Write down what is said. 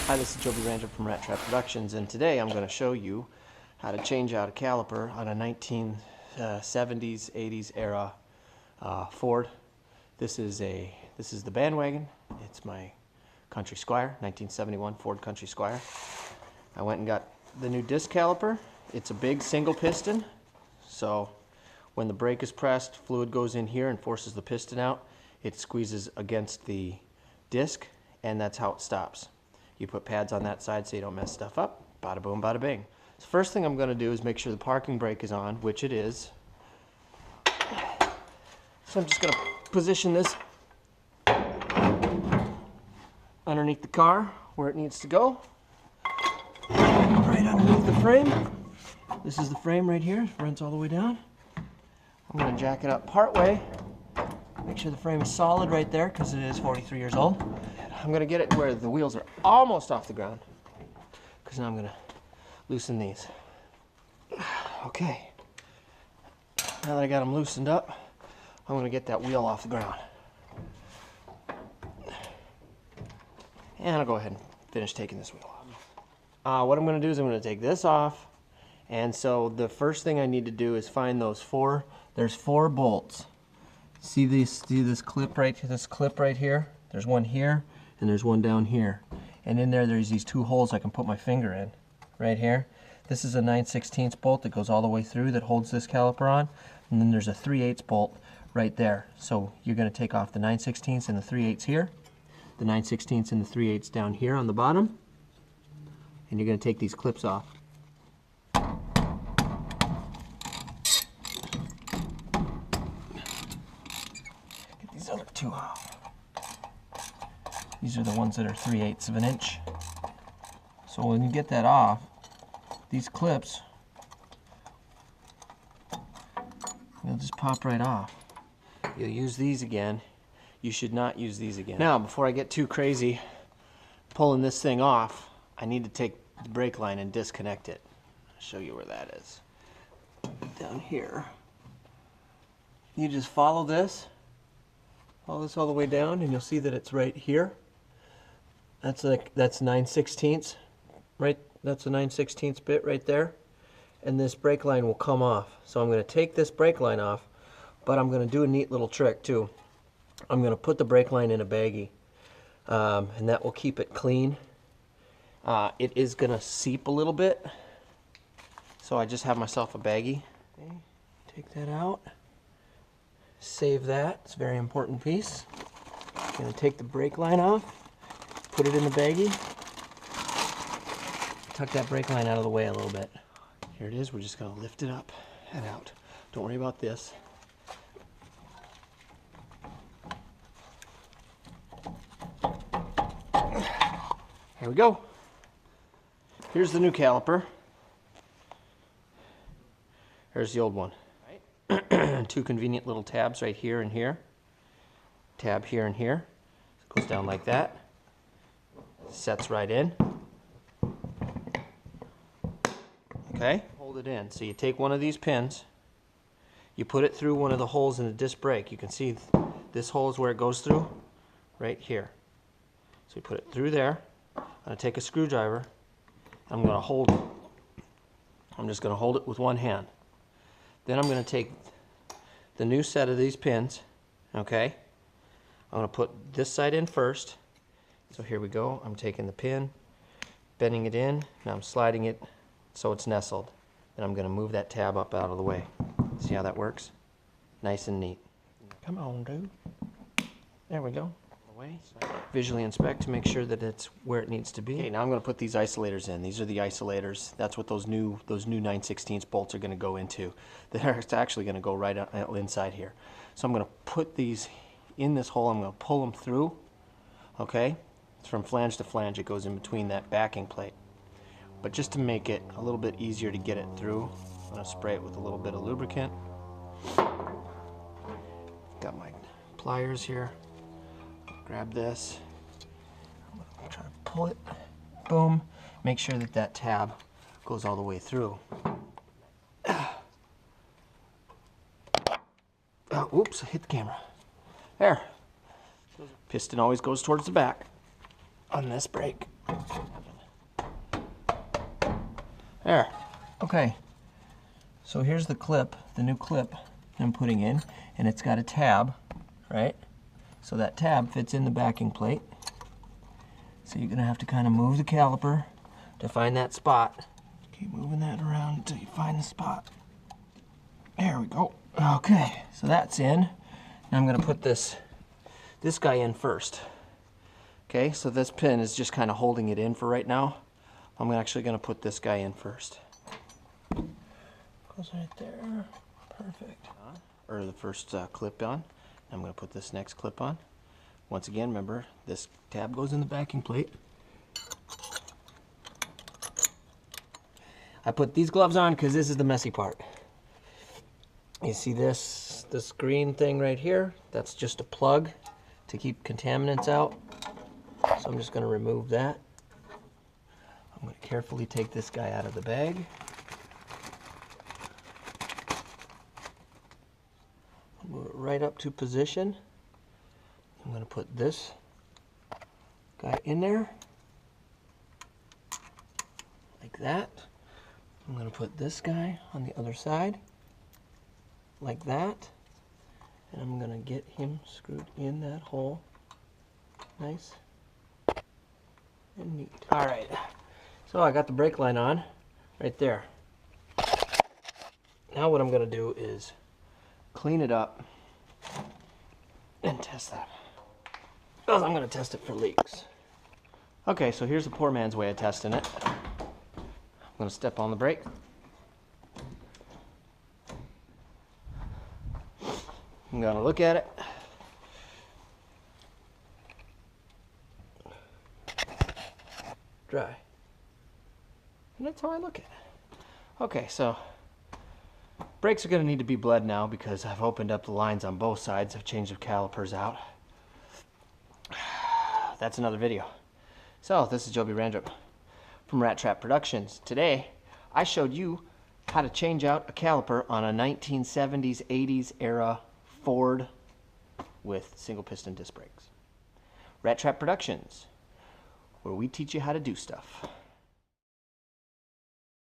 Hi, this is Joby Rattrap from Rattrap Productions, and today I'm going to show you how to change out a caliper on a 1970s, 80s era Ford. This is the bandwagon. It's my Country Squire, 1971 Ford Country Squire. I went and got the new disc caliper. It's a big single piston, so when the brake is pressed, fluid goes in here and forces the piston out. It squeezes against the disc, and that's how it stops. You put pads on that side so you don't mess stuff up. Bada boom, bada bing. So first thing I'm going to do is make sure the parking brake is on, which it is. So I'm just going to position this underneath the car where it needs to go. Right underneath the frame. This is the frame right here. It runs all the way down. I'm going to jack it up part way. Make sure the frame is solid right there because it is 43 years old. I'm going to get it where the wheels are almost off the ground, because now I'm going to loosen these. Okay. Now that I got them loosened up, I'm going to get that wheel off the ground. And I'll go ahead and finish taking this wheel off. What I'm going to do is I'm going to take this off. And so the first thing I need to do is find those there's four bolts. See this clip right here? There's one here, and there's one down here. And in there's these two holes I can put my finger in, right here. This is a 9/16 bolt that goes all the way through that holds this caliper on. And then there's a 3/8 bolt right there. So you're going to take off the 9/16 and the 3/8 here, the 9/16 and the 3/8 down here on the bottom, and you're going to take these clips off. Get these other two off. These are the ones that are 3/8 of an inch. So when you get that off, these clips, they'll just pop right off. You'll use these again. You should not use these again. Now, before I get too crazy pulling this thing off, I need to take the brake line and disconnect it. I'll show you where that is. Down here. You just follow this all the way down, and you'll see that it's right here. That's 9/16, right? That's a 9/16 bit right there, and this brake line will come off. So I'm going to take this brake line off, but I'm going to do a neat little trick too. I'm going to put the brake line in a baggie, and that will keep it clean. It is going to seep a little bit, so I just have myself a baggie. Okay, take that out. Save that. It's a very important piece. I'm going to take the brake line off. Put it in the baggie. Tuck that brake line out of the way a little bit. Here it is. We're just going to lift it up and out. Don't worry about this. Here we go. Here's the new caliper. Here's the old one. Two convenient little tabs right here and here. Tab here and here. It goes down like that. Sets right in. Okay, hold it in. So you take one of these pins, you put it through one of the holes in the disc brake. You can see this hole is where it goes through, right here. So you put it through there. I'm going to take a screwdriver. I'm going to hold it. I'm just going to hold it with one hand. Then I'm going to take the new set of these pins, okay? I'm going to put this side in first. So here we go. I'm taking the pin, bending it in, and I'm sliding it so it's nestled. Then I'm going to move that tab up out of the way. See how that works? Nice and neat. Come on, dude. There we go. Visually inspect to make sure that it's where it needs to be. Okay, now I'm going to put these isolators in. These are the isolators. That's what those new 9/16 bolts are going to go into. They're actually going to go right inside here. So I'm going to put these in this hole. I'm going to pull them through. Okay? It's from flange to flange. It goes in between that backing plate. But just to make it a little bit easier to get it through, I'm going to spray it with a little bit of lubricant. Got my pliers here. Grab this. I'm going to try to pull it. Boom. Make sure that that tab goes all the way through. Oh, oops, I hit the camera. There. Piston always goes towards the back on this brake. There. Okay. So here's the clip, the new clip I'm putting in, and it's got a tab, right? So that tab fits in the backing plate. So you're gonna have to kind of move the caliper to find that spot. Keep moving that around until you find the spot. There we go. Okay, so that's in. Now I'm gonna put this guy in first. Okay, so this pin is just kind of holding it in for right now. I'm actually gonna put this guy in first. Goes right there. Perfect. Or the first clip on. I'm gonna put this next clip on. Once again, remember, this tab goes in the backing plate. I put these gloves on because this is the messy part. You see this green thing right here? That's just a plug to keep contaminants out. So I'm just going to remove that. I'm going to carefully take this guy out of the bag. Move it right up to position. I'm going to put this guy in there, like that. I'm going to put this guy on the other side, like that. And I'm going to get him screwed in that hole. Nice and neat. All right, so I got the brake line on right there. Now what I'm going to do is clean it up and test that. Because I'm going to test it for leaks. Okay, so here's the poor man's way of testing it. I'm going to step on the brake. I'm going to look at it. Dry. And that's how I look at it. Okay, so brakes are going to need to be bled now because I've opened up the lines on both sides. I've changed the calipers out. That's another video. So, this is Joby Rattrap from Rattrap Productions. Today, I showed you how to change out a caliper on a 1970s, 80s era Ford with single piston disc brakes. Rattrap Productions, where we teach you how to do stuff.